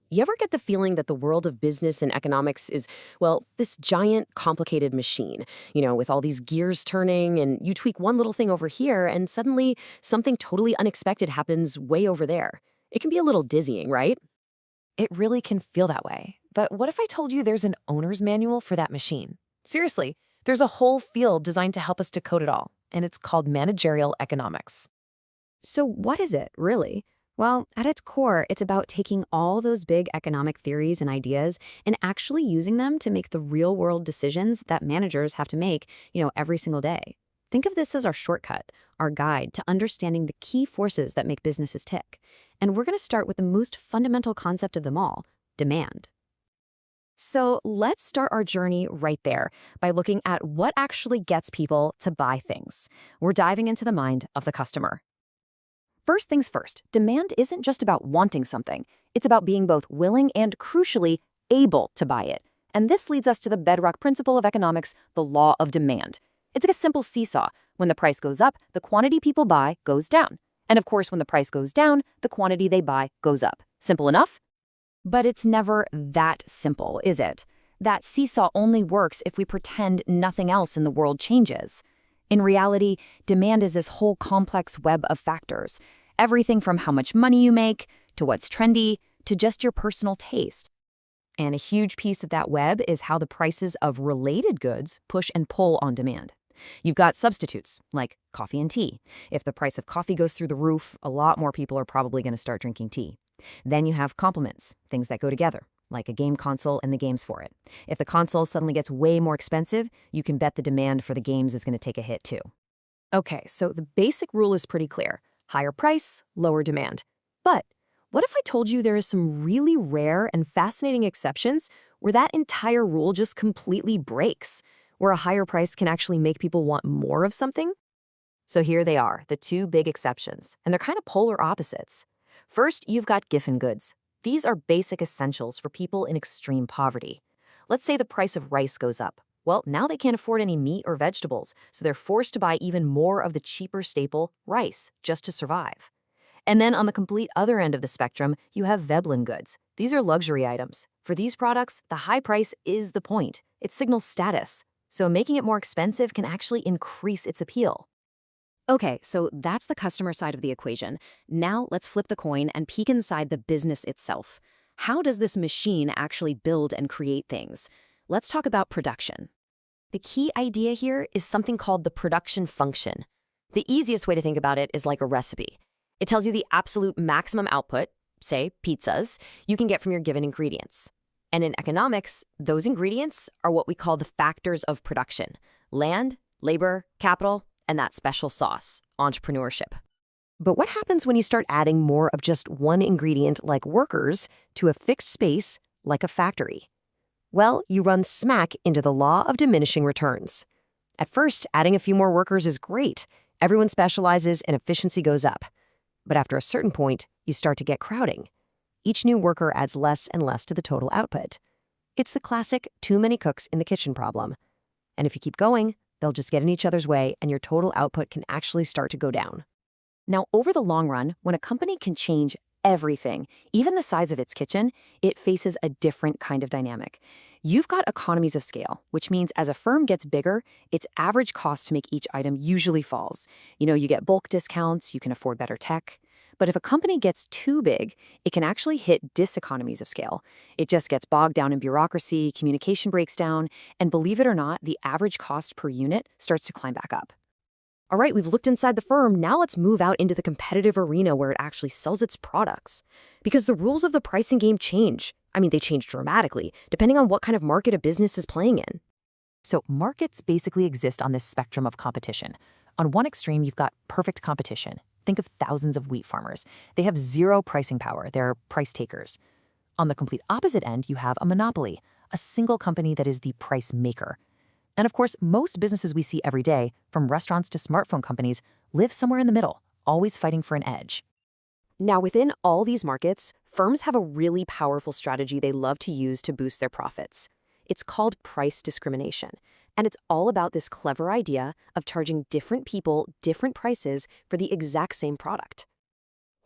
You ever get the feeling that the world of business and economics is, well, this giant, complicated machine, with all these gears turning, and you tweak one little thing over here, and suddenly something totally unexpected happens way over there? It can be a little dizzying, right? It really can feel that way. But what if I told you there's an owner's manual for that machine? Seriously, there's a whole field designed to help us decode it all, and it's called managerial economics. So, what is it, really? Well, at its core, it's about taking all those big economic theories and ideas and actually using them to make the real world decisions that managers have to make, every single day. Think of this as our shortcut, our guide to understanding the key forces that make businesses tick. And we're going to start with the most fundamental concept of them all, demand. So let's start our journey right there by looking at what actually gets people to buy things. We're diving into the mind of the customer. First things first, demand isn't just about wanting something. It's about being both willing and, crucially, able to buy it. And this leads us to the bedrock principle of economics, the law of demand. It's like a simple seesaw. When the price goes up, the quantity people buy goes down. And of course, when the price goes down, the quantity they buy goes up. Simple enough? But it's never that simple, is it? That seesaw only works if we pretend nothing else in the world changes. In reality, demand is this whole complex web of factors. Everything from how much money you make, to what's trendy, to just your personal taste. And a huge piece of that web is how the prices of related goods push and pull on demand. You've got substitutes, like coffee and tea. If the price of coffee goes through the roof, a lot more people are probably going to start drinking tea. Then you have complements, things that go together, like a game console and the games for it. If the console suddenly gets way more expensive, you can bet the demand for the games is going to take a hit too. Okay, so the basic rule is pretty clear. Higher price, lower demand. But what if I told you there is some really rare and fascinating exceptions where that entire rule just completely breaks, where a higher price can actually make people want more of something? So here they are, the two big exceptions, and they're kind of polar opposites. First, you've got giffen goods. These are basic essentials for people in extreme poverty. Let's say the price of rice goes up. Well, now they can't afford any meat or vegetables, so they're forced to buy even more of the cheaper staple, rice, just to survive. And then on the complete other end of the spectrum, you have Veblen goods. These are luxury items. For these products, the high price is the point. It signals status. So making it more expensive can actually increase its appeal. Okay, so that's the customer side of the equation. Now let's flip the coin and peek inside the business itself. How does this machine actually build and create things? Let's talk about production. The key idea here is something called the production function. The easiest way to think about it is like a recipe. It tells you the absolute maximum output, say pizzas, you can get from your given ingredients. And in economics, those ingredients are what we call the factors of production: land, labor, capital, and that special sauce, entrepreneurship. But what happens when you start adding more of just one ingredient, like workers, to a fixed space, like a factory? Well, you run smack into the law of diminishing returns. At first, adding a few more workers is great. Everyone specializes and efficiency goes up. But after a certain point, you start to get crowding. Each new worker adds less and less to the total output. It's the classic too many cooks in the kitchen problem. And if you keep going, they'll just get in each other's way and your total output can actually start to go down. Now, over the long run, when a company can change everything, even the size of its kitchen, it faces a different kind of dynamic. You've got economies of scale, which means as a firm gets bigger, its average cost to make each item usually falls. You get bulk discounts, you can afford better tech. But if a company gets too big, it can actually hit diseconomies of scale. It just gets bogged down in bureaucracy, communication breaks down, and believe it or not, the average cost per unit starts to climb back up. All right, we've looked inside the firm, now let's move out into the competitive arena where it actually sells its products. Because the rules of the pricing game change. They change dramatically, depending on what kind of market a business is playing in. So markets basically exist on this spectrum of competition. On one extreme, you've got perfect competition. Think of thousands of wheat farmers. They have zero pricing power. They're price takers. On the complete opposite end, you have a monopoly, a single company that is the price maker. And of course, most businesses we see every day, from restaurants to smartphone companies, live somewhere in the middle, always fighting for an edge. Now, within all these markets, firms have a really powerful strategy they love to use to boost their profits. It's called price discrimination. And it's all about this clever idea of charging different people different prices for the exact same product.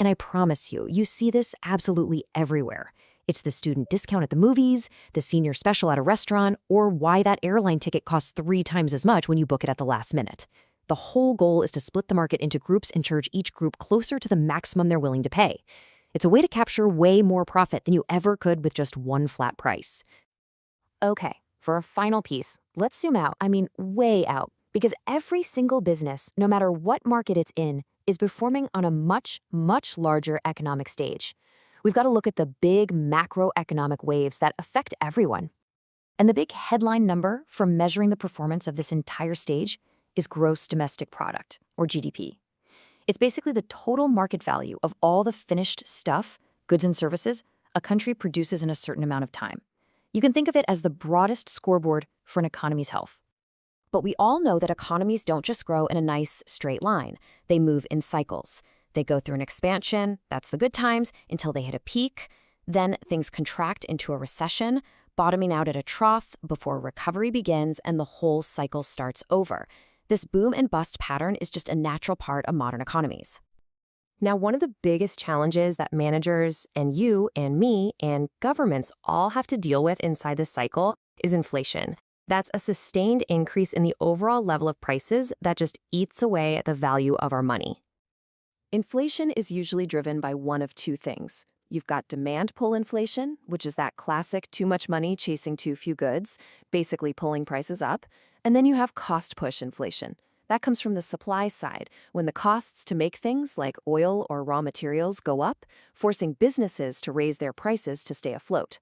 And I promise you, you see this absolutely everywhere. It's the student discount at the movies, the senior special at a restaurant, or why that airline ticket costs 3 times as much when you book it at the last minute. The whole goal is to split the market into groups and charge each group closer to the maximum they're willing to pay. It's a way to capture way more profit than you ever could with just one flat price. Okay, for a final piece, let's zoom out, way out, because every single business, no matter what market it's in, is performing on a much, much larger economic stage. We've got to look at the big macroeconomic waves that affect everyone. And the big headline number for measuring the performance of this entire stage is gross domestic product, or GDP. It's basically the total market value of all the finished stuff, goods and services, a country produces in a certain amount of time. You can think of it as the broadest scoreboard for an economy's health. But we all know that economies don't just grow in a nice, straight line. They move in cycles. They go through an expansion, that's the good times, until they hit a peak. Then things contract into a recession, bottoming out at a trough before recovery begins and the whole cycle starts over. This boom and bust pattern is just a natural part of modern economies. Now, one of the biggest challenges that managers and you and me and governments all have to deal with inside this cycle is inflation. That's a sustained increase in the overall level of prices that just eats away at the value of our money. Inflation is usually driven by one of two things. You've got demand pull inflation, which is that classic too much money chasing too few goods, basically pulling prices up. And then you have cost push inflation. That comes from the supply side, when the costs to make things like oil or raw materials go up, forcing businesses to raise their prices to stay afloat.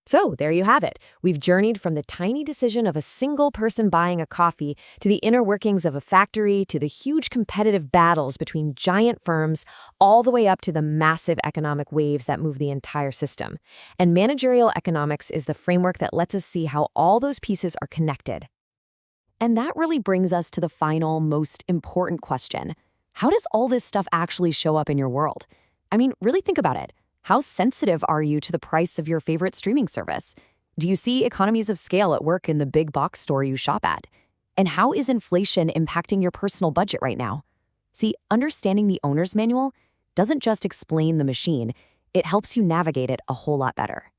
So there you have it. We've journeyed from the tiny decision of a single person buying a coffee to the inner workings of a factory to the huge competitive battles between giant firms, all the way up to the massive economic waves that move the entire system. And managerial economics is the framework that lets us see how all those pieces are connected. And that really brings us to the final, most important question. How does all this stuff actually show up in your world? Really think about it. How sensitive are you to the price of your favorite streaming service? Do you see economies of scale at work in the big box store you shop at? And how is inflation impacting your personal budget right now? See, understanding the owner's manual doesn't just explain the machine, it helps you navigate it a whole lot better.